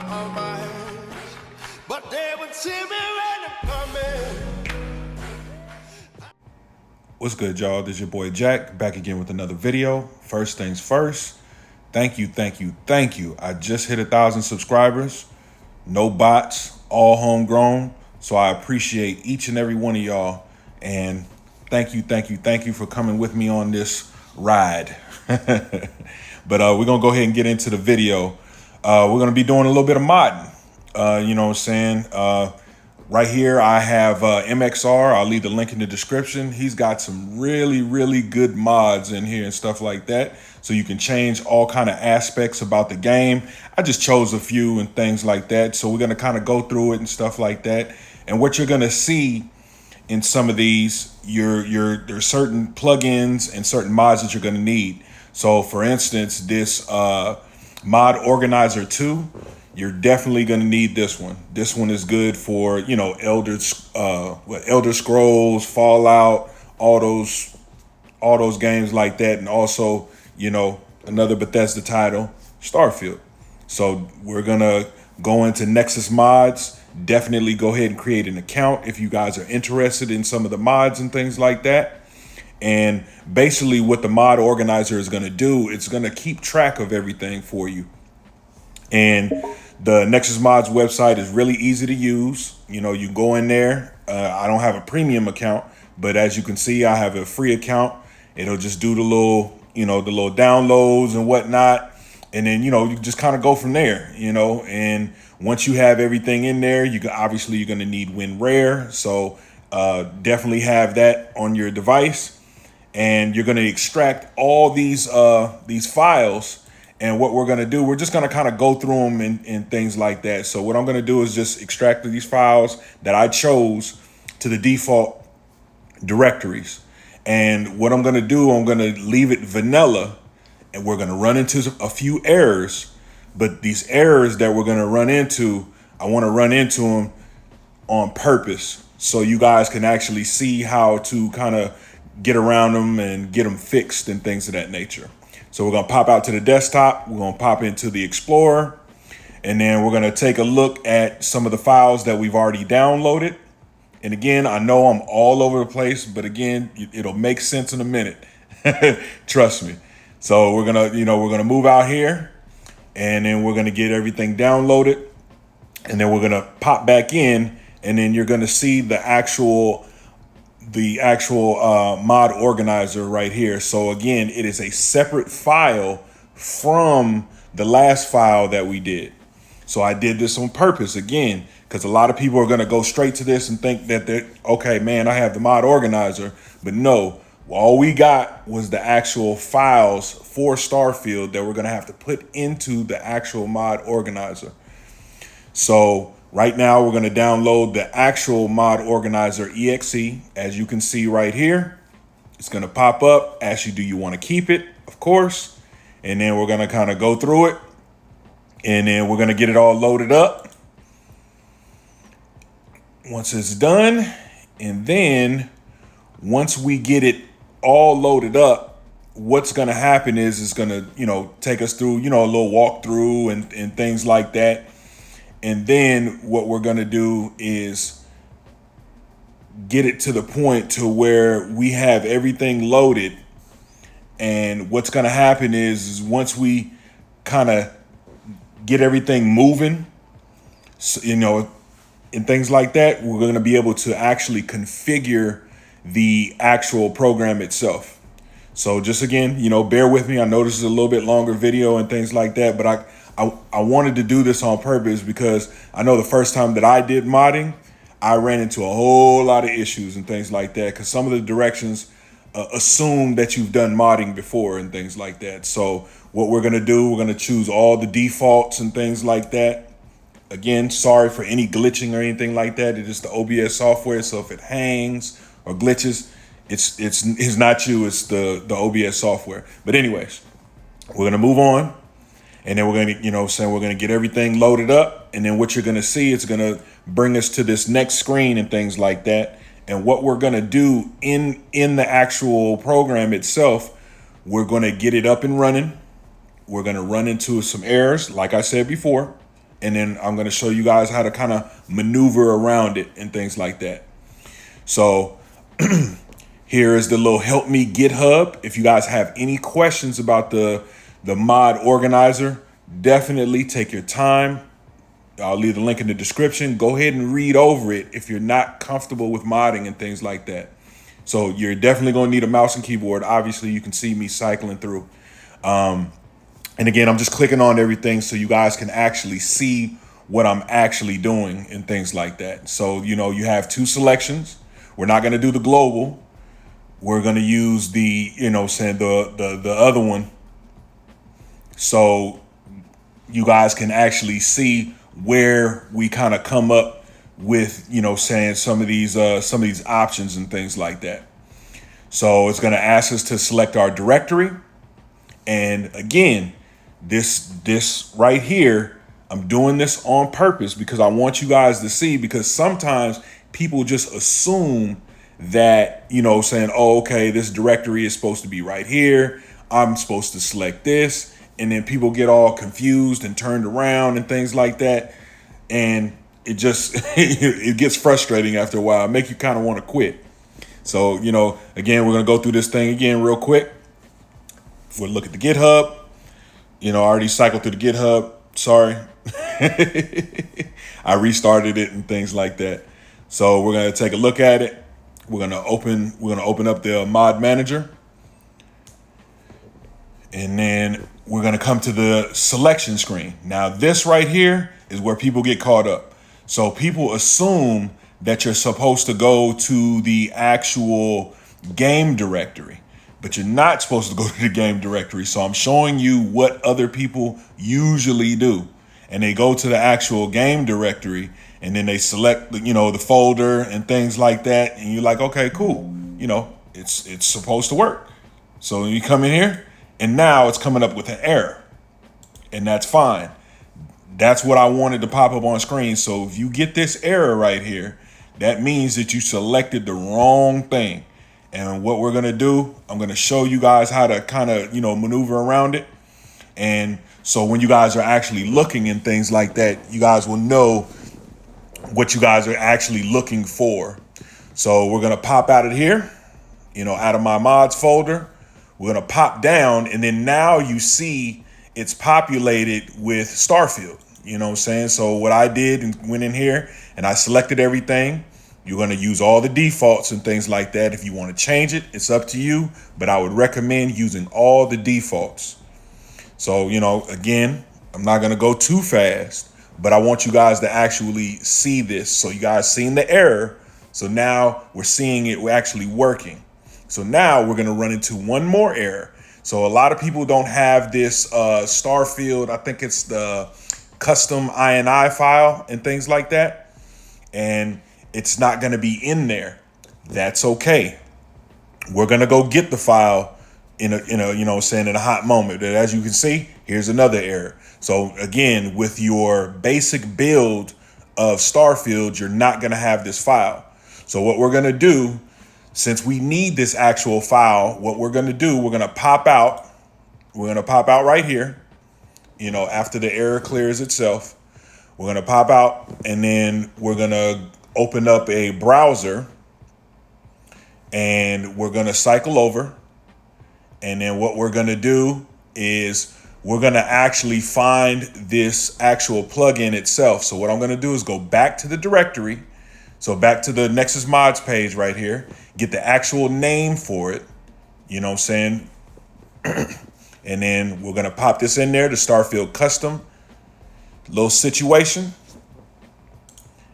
on my hands, but they would see me when I'm coming. What's good, y'all? This is your boy Jack, back again with another video. First things first, thank you. I just hit 1,000 subscribers, no bots, all homegrown. So I appreciate each and every one of y'all. And thank you for coming with me on this ride. But we're going to go ahead and get into the video. We're going to be doing a little bit of modding. You know what I'm saying? Right here, I have MXR. I'll leave the link in the description. He's got some really good mods in here and stuff like that. So you can change all kind of aspects about the game. I just chose a few and things like that. So we're going to kind of go through it and stuff like that. And what you're going to see in some of these, there's certain plugins and certain mods that you're going to need. So for instance, this mod organizer 2, you're definitely going to need this one. This one is good for, you know, Elder Scrolls, Fallout, all those games like that. And also, you know, another Bethesda title, Starfield. So we're going to go into Nexus mods. Definitely go ahead and create an account if you guys are interested in some of the mods and things like that. And basically what the mod organizer is going to do, it's going to keep track of everything for you. And the Nexus Mods website is really easy to use. You know, you go in there. I don't have a premium account, but as you can see, I have a free account. It'll just do the little downloads and whatnot. And then, you know, you just kind of go from there, you know. And once you have everything in there, you're going to need WinRare. So definitely have that on your device. And you're going to extract all these files. And what we're going to do, we're just going to kind of go through them and things like that. So what I'm going to do is just extract these files that I chose to the default directories. And what I'm going to do, I'm going to leave it vanilla, and we're going to run into a few errors. But these errors that we're going to run into, I want to run into them on purpose so you guys can actually see how to kind of get around them and get them fixed and things of that nature. So we're going to pop out to the desktop. We're going to pop into the Explorer. And then we're going to take a look at some of the files that we've already downloaded. And again, I know I'm all over the place, but again, it'll make sense in a minute. Trust me. So we're going to move out here, and then we're going to get everything downloaded. And then we're going to pop back in, and then you're going to see the actual mod organizer right here. So again, it is a separate file from the last file that we did. So I did this on purpose again, because a lot of people are going to go straight to this and think that they're okay, man, I have the mod organizer. But no, all we got was the actual files for Starfield that we're going to have to put into the actual mod organizer. So right now, we're going to download the actual mod organizer exe. As you can see right here, it's going to pop up, ask you, do you want to keep it? Of course. And then we're going to kind of go through it. And then we're going to get it all loaded up once it's done. And then once we get it all loaded up, what's going to happen is it's going to, you know, take us through, you know, a little walkthrough and things like that. And then what we're going to do is get it to the point to where we have everything loaded. And what's going to happen is once we kind of get everything moving, so, you know, and things like that, we're going to be able to actually configure the actual program itself. So just again, you know, bear with me. I know this is a little bit longer video and things like that, but I wanted to do this on purpose because I know the first time that I did modding, I ran into a whole lot of issues and things like that because some of the directions assume that you've done modding before and things like that. So what we're going to do, we're going to choose all the defaults and things like that. Again, sorry for any glitching or anything like that. It is the OBS software. So if it hangs or glitches, it's not you, it's the OBS software. But anyways, we're going to move on. And then we're going to, you know, we're going to get everything loaded up. And then what you're going to see, it's going to bring us to this next screen and things like that. And what we're going to do in the actual program itself, we're going to get it up and running. We're going to run into some errors, like I said before. and then I'm going to show you guys how to kind of maneuver around it and things like that. So here is the little help me GitHub. If you guys have any questions about the mod organizer, definitely take your time. I'll leave the link in the description. Go ahead and read over it if you're not comfortable with modding and things like that. So you're definitely going to need a mouse and keyboard. Obviously, you can see me cycling through. And again, I'm just clicking on everything so you guys can actually see what I'm actually doing and things like that. So, you know, you have two selections. We're not going to do the global. We're going to use the, you know, saying the other one. So you guys can actually see where we kind of come up with, you know, saying some of these options and things like that. So it's going to ask us to select our directory. And again, this right here, I'm doing this on purpose because I want you guys to see, because sometimes people just assume that, you know, saying, oh, okay, this directory is supposed to be right here. I'm supposed to select this. And then people get all confused and turned around and things like that. And it just, it gets frustrating after a while. Make you kind of want to quit. So, you know, again, we're going to go through this thing again real quick. We'll look at the GitHub. You know, I already cycled through the GitHub. Sorry. I restarted it and things like that. So we're going to take a look at it. We're going to open up the mod manager. And then we're going to come to the selection screen. Now, this right here is where people get caught up. So people assume that you're supposed to go to the actual game directory, but you're not supposed to go to the game directory. So I'm showing you what other people usually do. And they go to the actual game directory and then they select, you know, the folder and things like that. And you're like, okay, cool. You know, it's supposed to work. So you come in here and now it's coming up with an error, and that's fine. That's what I wanted to pop up on screen. So if you get this error right here, that means that you selected the wrong thing. And what we're going to do, I'm going to show you guys how to kind of, you know, maneuver around it. And so when you guys are actually looking and things like that, you guys will know what you guys are actually looking for. So we're going to pop out of here, you know, out of my mods folder. We're going to pop down, and then now you see it's populated with Starfield. You know what I'm saying? So what I did and went in here and I selected everything. You're going to use all the defaults and things like that. If you want to change it, it's up to you. But I would recommend using all the defaults. So, you know, again, I'm not going to go too fast, but I want you guys to actually see this. So you guys seen the error. So now we're seeing it. We're actually working. So now we're going to run into one more error. So a lot of people don't have this Starfield. I think it's the custom INI file and things like that. And it's not going to be in there. That's okay. We're going to go get the file in a, you know, saying in a hot moment. And as you can see, here's another error. So again, with your basic build of Starfield, you're not going to have this file. So what we're going to do, since we need this actual file, what we're going to do, we're going to pop out. We're going to pop out right here, you know, after the error clears itself. We're going to pop out, and then we're going to open up a browser, and we're going to cycle over. And then what we're going to do is we're going to actually find this actual plugin itself. So what I'm going to do is go back to the directory. So back to the Nexus Mods page right here, get the actual name for it, you know what I'm saying? And then we're going to pop this in there, the Starfield custom little situation.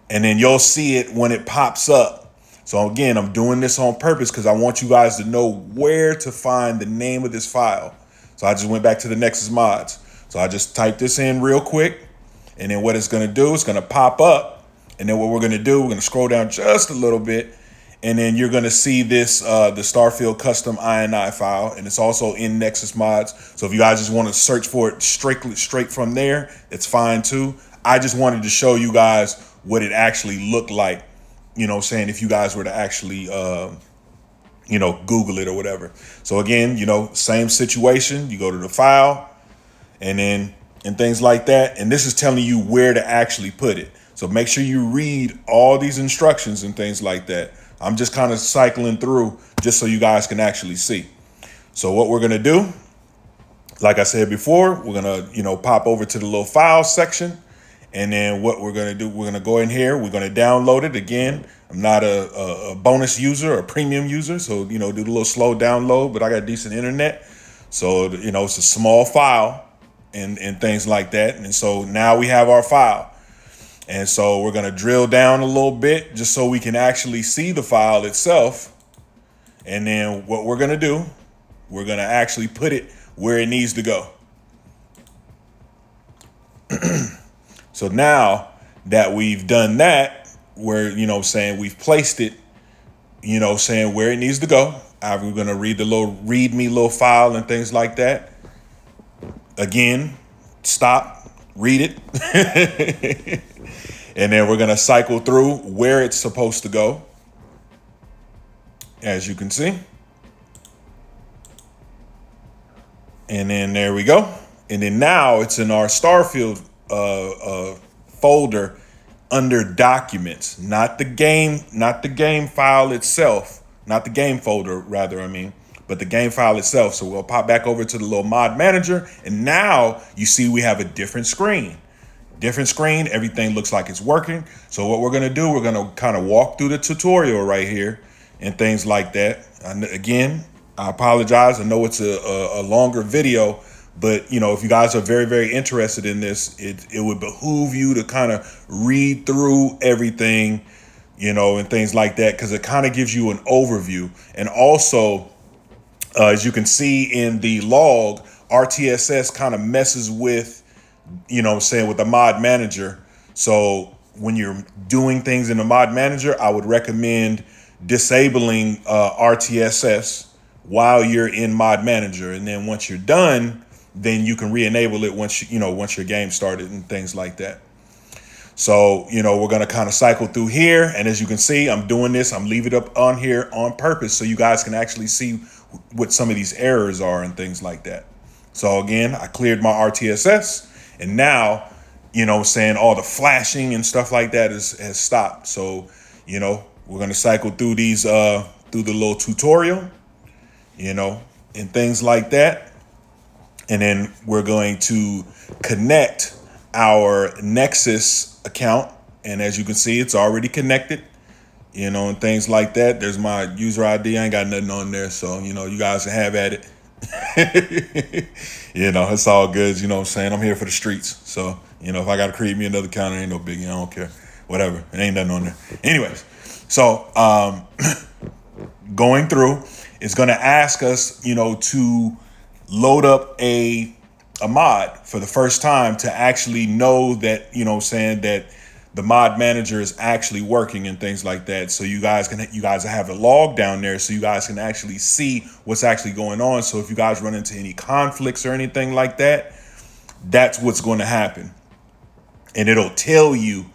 And then you'll see it when it pops up. So again, I'm doing this on purpose because I want you guys to know where to find the name of this file. So I just went back to the Nexus Mods. So I just typed this in real quick. And then what it's going to do, it's going to pop up. And then what we're going to do, we're going to scroll down just a little bit. And then you're going to see this, the Starfield custom INI file. And it's also in Nexus Mods. So if you guys just want to search for it straight from there, it's fine too. I just wanted to show you guys what it actually looked like, you know, saying if you guys were to actually, you know, Google it or whatever. So again, you know, same situation. You go to the file and then and things like that. And this is telling you where to actually put it. So make sure you read all these instructions and things like that. I'm just kind of cycling through just so you guys can actually see. So what we're going to do, like I said before, we're going to, pop over to the little file section. And then what we're going to do, we're going to go in here. We're going to download it. Again, I'm not a bonus user or a premium user. So, do the little slow download, but I got decent internet. So, it's a small file and things like that. And so now we have our file. And so we're going to drill down a little bit just so we can actually see the file itself. And then what we're going to do, we're going to actually put it where it needs to go. So now that we've done that, we're, saying we've placed it, saying where it needs to go. We're going to read the little readme little file and things like that. Again, stop, read it. And then we're going to cycle through where it's supposed to go. As you can see. And then there we go. And then now it's in our Starfield folder under documents, not the game file itself, not the game folder rather, but the game file itself. So we'll pop back over to the little mod manager, and now you see we have a different screen. Everything looks like it's working. So what we're going to do, we're going to kind of walk through the tutorial right here and things like that. And again, I apologize. I know it's a longer video, but if you guys are very, very interested in this, it would behoove you to kind of read through everything, and things like that, because it kind of gives you an overview. And also, as you can see in the log, RTSS kind of messes with, with the mod manager. So when you're doing things in the mod manager, I would recommend disabling RTSS while you're in mod manager. And then once you're done, then you can re-enable it once your game started and things like that. So, we're going to kind of cycle through here. And as you can see, I'm doing this. I'm leaving it up on here on purpose so you guys can actually see what some of these errors are and things like that. So again, I cleared my RTSS, and now, saying all the flashing and stuff like that has stopped. So, we're going to cycle through these, through the little tutorial, and things like that. And then we're going to connect our Nexus account. And as you can see, it's already connected, and things like that. There's my user ID. I ain't got nothing on there. So, you guys can have at it. It's all good. I'm here for the streets. So, if I got to create me another account, it ain't no biggie. I don't care. Whatever. It ain't nothing on there. Anyways, so going through, it's going to ask us, to load up a mod for the first time to actually know that, that the mod manager is actually working and things like that. So you guys have a log down there so you guys can actually see what's actually going on. So if you guys run into any conflicts or anything like that, that's what's going to happen. And it'll tell you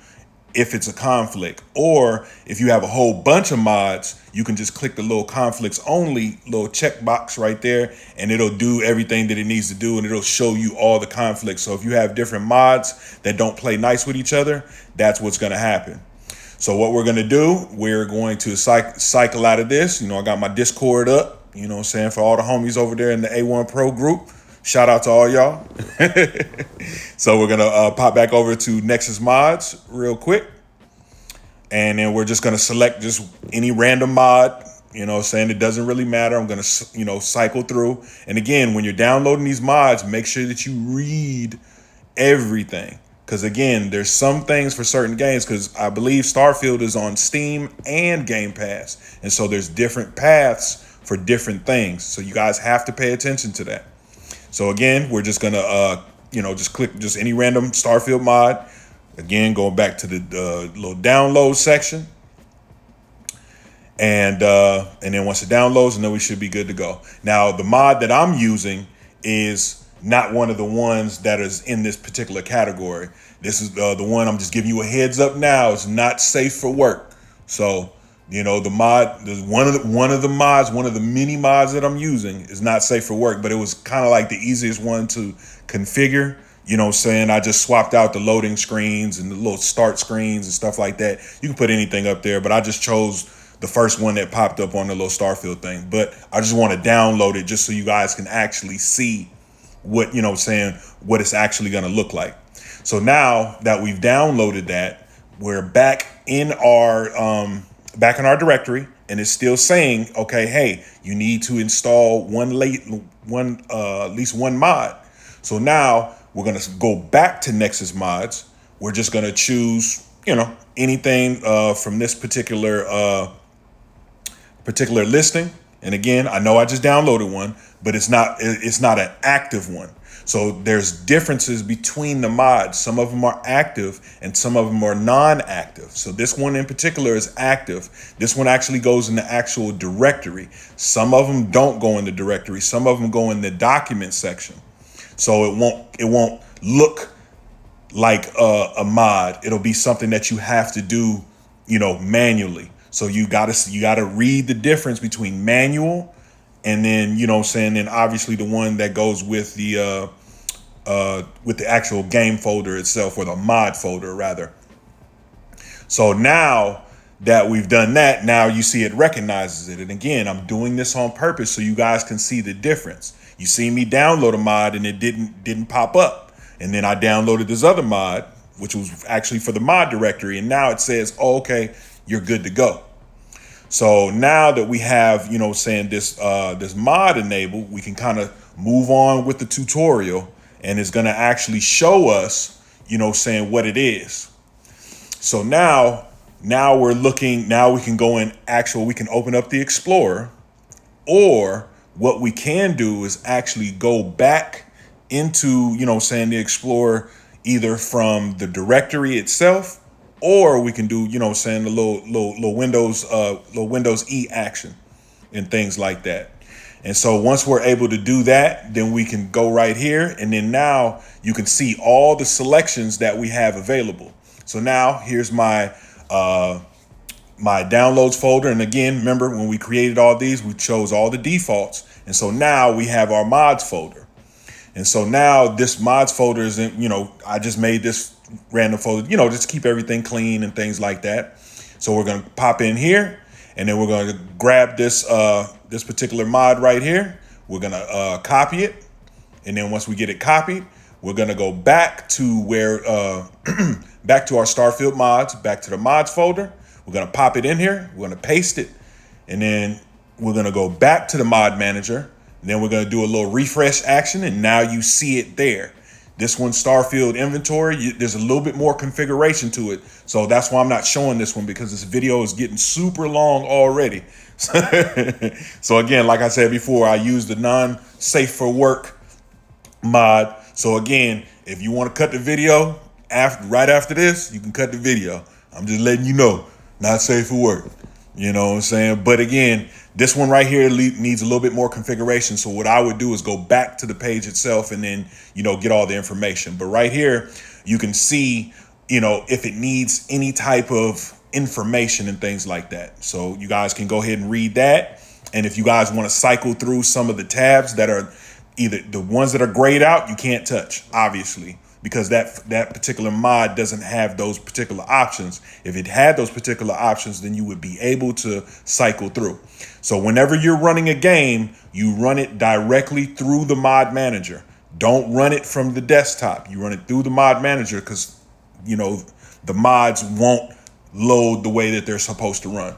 if it's a conflict, or if you have a whole bunch of mods, you can just click the little conflicts only little checkbox right there, and it'll do everything that it needs to do, and it'll show you all the conflicts. So if you have different mods that don't play nice with each other, that's what's going to happen. So what we're going to do, we're going to cycle out of this. I got my Discord up, for all the homies over there in the A1 Pro group. Shout out to all y'all. So we're going to pop back over to Nexus Mods real quick. And then we're just going to select just any random mod, it doesn't really matter. I'm going to, cycle through. And again, when you're downloading these mods, make sure that you read everything. Because again, there's some things for certain games, because I believe Starfield is on Steam and Game Pass. And so there's different paths for different things. So you guys have to pay attention to that. So again, we're just gonna, just click just any random Starfield mod. Again, going back to the little download section, and then once it downloads, and then we should be good to go. Now, the mod that I'm using is not one of the ones that is in this particular category. This is the one I'm just giving you a heads up now. It's not safe for work. So, the mod, one of the many mods that I'm using is not safe for work, but it was kind of like the easiest one to configure You know what I'm saying? I just swapped out the loading screens and the little start screens and stuff like that. You can put anything up there, but I just chose the first one that popped up on the little Starfield thing. But I just want to download it just so you guys can actually see what, you know what I'm saying, what it's actually going to look like. So now that we've downloaded that, we're back in our directory, and it's still saying, okay, hey, you need to install at least one mod. So now we're going to go back to Nexus Mods. We're just going to choose, anything from this particular listing. And again, I know I just downloaded one, but it's not an active one. So there's differences between the mods. Some of them are active and some of them are non-active. So this one in particular is active. This one actually goes in the actual directory. Some of them don't go in the directory. Some of them go in the document section. So it won't look like a mod. It'll be something that you have to do, manually. So you gotta read the difference between manual and then, then obviously the one that goes with the actual game folder itself, or the mod folder rather. So now that we've done that, now you see it recognizes it. And again, I'm doing this on purpose so you guys can see the difference. You see me download a mod and it didn't pop up. And then I downloaded this other mod, which was actually for the mod directory. And now it says, oh, okay, you're good to go. So now that we have, this mod enabled, we can kind of move on with the tutorial, and it's going to actually show us, what it is. So now we're looking, now we can go in we can open up the Explorer, or what we can do is actually go back into, the Explorer, either from the directory itself, or we can do, the little Windows E action and things like that. And so once we're able to do that, then we can go right here. And then now you can see all the selections that we have available. So now here's my downloads folder. And again, remember when we created all these, we chose all the defaults. And so now we have our mods folder. And so now this mods folder is in, I just made this random folder, just keep everything clean and things like that. So we're going to pop in here, and then we're going to grab this particular mod right here. We're going to copy it. And then once we get it copied, we're going to go back to back to our Starfield mods, back to the mods folder. We're going to pop it in here. We're going to paste it. And then we're going to go back to the mod manager. And then we're going to do a little refresh action. And now you see it there. This one, Starfield inventory, there's a little bit more configuration to it. So that's why I'm not showing this one, because this video is getting super long already. So again, like I said before, I use the non-safe for work mod. So again, if you want to cut the video right after this, you can cut the video. I'm just letting you know, not safe for work. You know what I'm saying? But again, this one right here needs a little bit more configuration. So what I would do is go back to the page itself and then, get all the information. But right here, you can see, if it needs any type of information and things like that. So you guys can go ahead and read that. And if you guys want to cycle through some of the tabs that are either the ones that are grayed out, you can't touch, obviously, because that particular mod doesn't have those particular options. If it had those particular options, then you would be able to cycle through. So whenever you're running a game, you run it directly through the mod manager. Don't run it from the desktop. You run it through the mod manager, because, the mods won't load the way that they're supposed to run.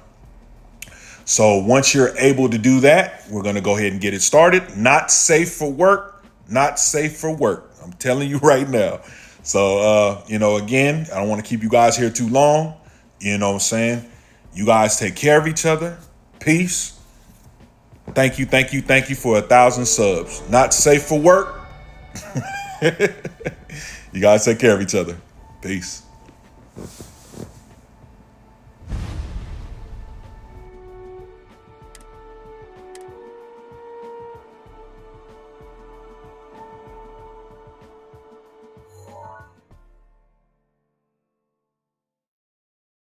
So once you're able to do that, we're going to go ahead and get it started. Not safe for work. Not safe for work. I'm telling you right now. So, again, I don't want to keep you guys here too long. You know what I'm saying? You guys take care of each other. Peace. Thank you for 1,000 subs. Not safe for work. You guys take care of each other. Peace.